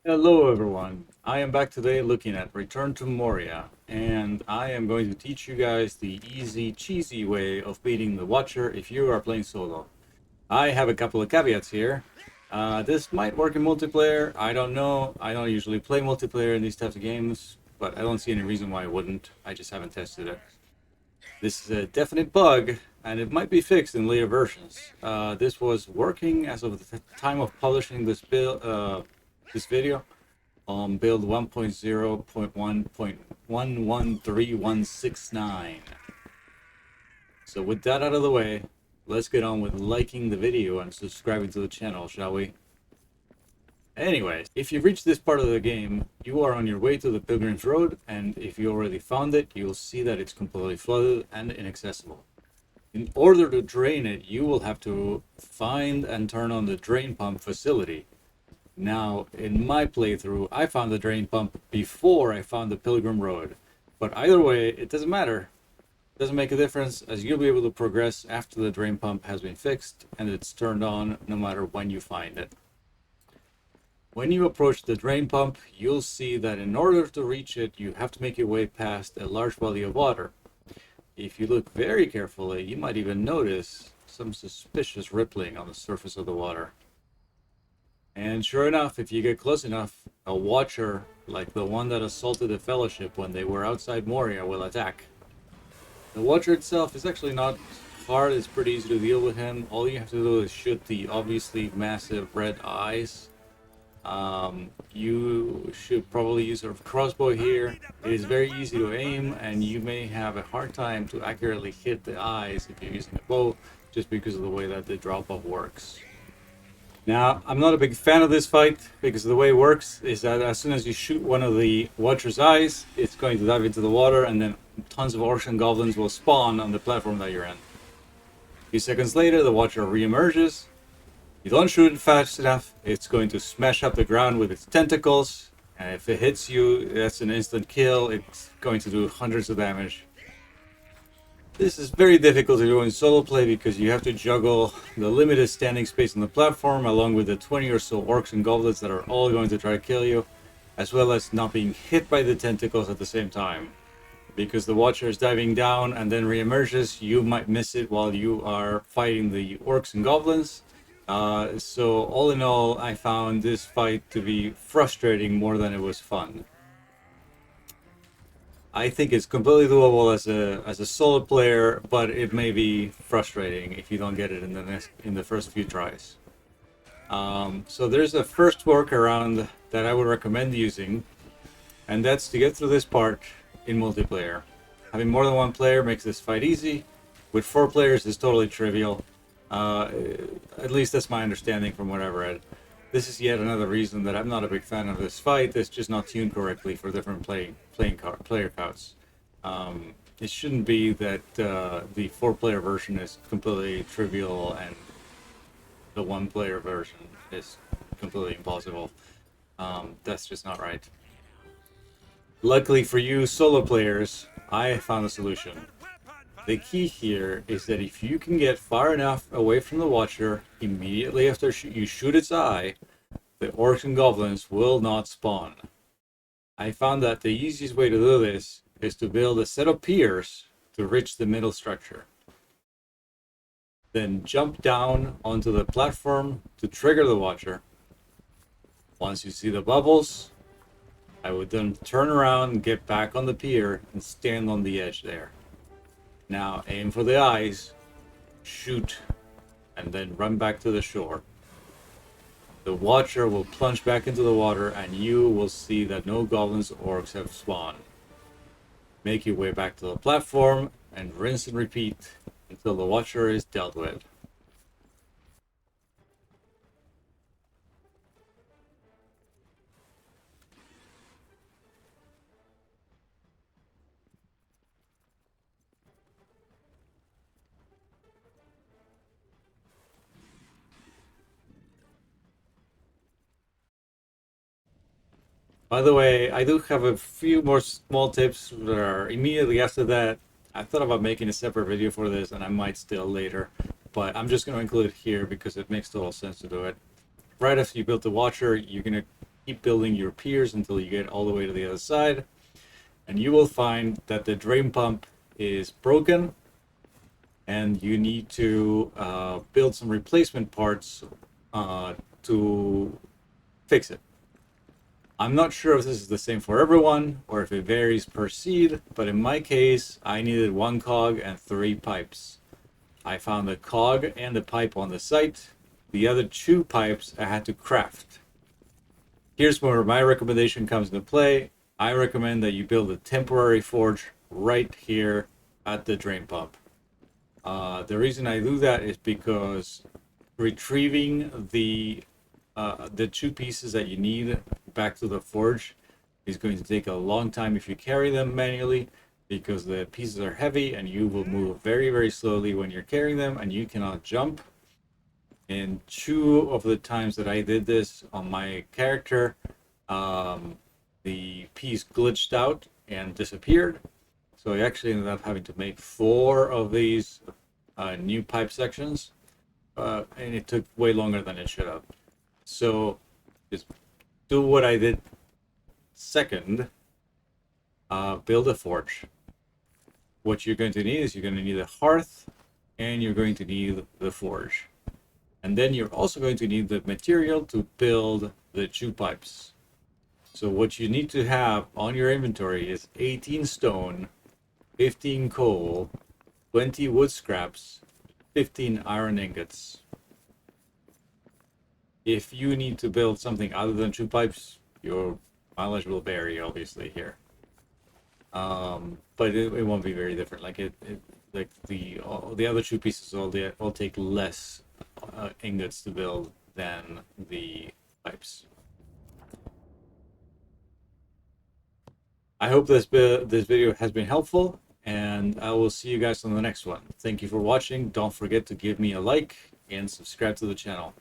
Hello everyone, I am back today looking at Return to Moria, and I am going to teach you guys the easy, cheesy way of beating the Watcher if you are playing solo. I have a couple of caveats here. This might work in multiplayer, I don't know. I don't usually play multiplayer in these types of games, but I don't see any reason why I wouldn't. I just haven't tested it. This is a definite bug, and it might be fixed in later versions. This was working as of the time of publishing this video on build 1.0.1.113169. So with that out of the way, let's get on with liking the video and subscribing to the channel, shall we? Anyways, if you've reached this part of the game, you are on your way to the Pilgrim's Road, and if you already found it, you'll see that it's completely flooded and inaccessible. In order to drain it, you will have to find and turn on the drain pump facility. Now, in my playthrough, I found the drain pump before I found the Pilgrim Road. But either way, it doesn't matter. It doesn't make a difference, as you'll be able to progress after the drain pump has been fixed and it's turned on no matter when you find it. When you approach the drain pump, you'll see that in order to reach it, you have to make your way past a large body of water. If you look very carefully, you might even notice some suspicious rippling on the surface of the water. And sure enough, if you get close enough, a watcher, like the one that assaulted the Fellowship when they were outside Moria, will attack. The watcher itself is actually not hard, it's pretty easy to deal with him. All you have to do is shoot the obviously massive red eyes. You should probably use a crossbow here. It is very easy to aim, and you may have a hard time to accurately hit the eyes if you're using a bow, just because of the way that the drop-off works. Now, I'm not a big fan of this fight, because the way it works is that as soon as you shoot one of the Watcher's eyes, it's going to dive into the water, and then tons of orcs and goblins will spawn on the platform that you're in. A few seconds later, the Watcher re-emerges. You don't shoot it fast enough, it's going to smash up the ground with its tentacles, and if it hits you, that's an instant kill. It's going to do hundreds of damage. This is very difficult to do in solo play because you have to juggle the limited standing space on the platform along with the 20 or so orcs and goblins that are all going to try to kill you, as well as not being hit by the tentacles at the same time. Because the Watcher is diving down and then re-emerges, you might miss it while you are fighting the orcs and goblins. So all in all, I found this fight to be frustrating more than it was fun. I think it's completely doable as a solo player, but it may be frustrating if you don't get it in the first few tries. So there's a first workaround that I would recommend using, and that's to get through this part in multiplayer. Having more than one player makes this fight easy. With 4 players, it's totally trivial. At least that's my understanding from what I've read. This is yet another reason that I'm not a big fan of this fight. It's just not tuned correctly for different player counts. It shouldn't be that the 4-player version is completely trivial and the 1-player version is completely impossible. That's just not right. Luckily for you solo players, I found a solution. The key here is that if you can get far enough away from the Watcher immediately after you shoot its eye, the orcs and goblins will not spawn. I found that the easiest way to do this is to build a set of piers to reach the middle structure. Then jump down onto the platform to trigger the Watcher. Once you see the bubbles, I would then turn around, get back on the pier, and stand on the edge there. Now aim for the eyes, shoot, and then run back to the shore. The Watcher will plunge back into the water and you will see that no goblins or orcs have spawned. Make your way back to the platform and rinse and repeat until the Watcher is dealt with. By the way, I do have a few more small tips that are immediately after that. I thought about making a separate video for this, and I might still later, but I'm just going to include it here because it makes total sense to do it. Right after you build the Watcher, you're going to keep building your piers until you get all the way to the other side, and you will find that the drain pump is broken, and you need to build some replacement parts to fix it. I'm not sure if this is the same for everyone or if it varies per seed, but in my case, I needed 1 cog and 3 pipes. I found the cog and the pipe on the site. The other 2 pipes I had to craft. Here's where my recommendation comes into play. I recommend that you build a temporary forge right here at the drain pump. The reason I do that is because retrieving the 2 pieces that you need back to the forge is going to take a long time if you carry them manually, because the pieces are heavy and you will move very, very slowly when you're carrying them, and you cannot jump. And 2 of the times that I did this on my character, the piece glitched out and disappeared. So I actually ended up having to make 4 of these new pipe sections, and it took way longer than it should have. So just do what I did second. Build a forge. What you're going to need is you're going to need a hearth, and you're going to need the forge. And then you're also going to need the material to build the 2 pipes. So what you need to have on your inventory is 18 stone, 15 coal, 20 wood scraps, 15 iron ingots. If you need to build something other than 2 pipes, your mileage will vary, obviously, here. But it won't be very different. Like like the other 2 pieces all take less ingots to build than the pipes. I hope this video has been helpful, and I will see you guys on the next one. Thank you for watching. Don't forget to give me a like and subscribe to the channel.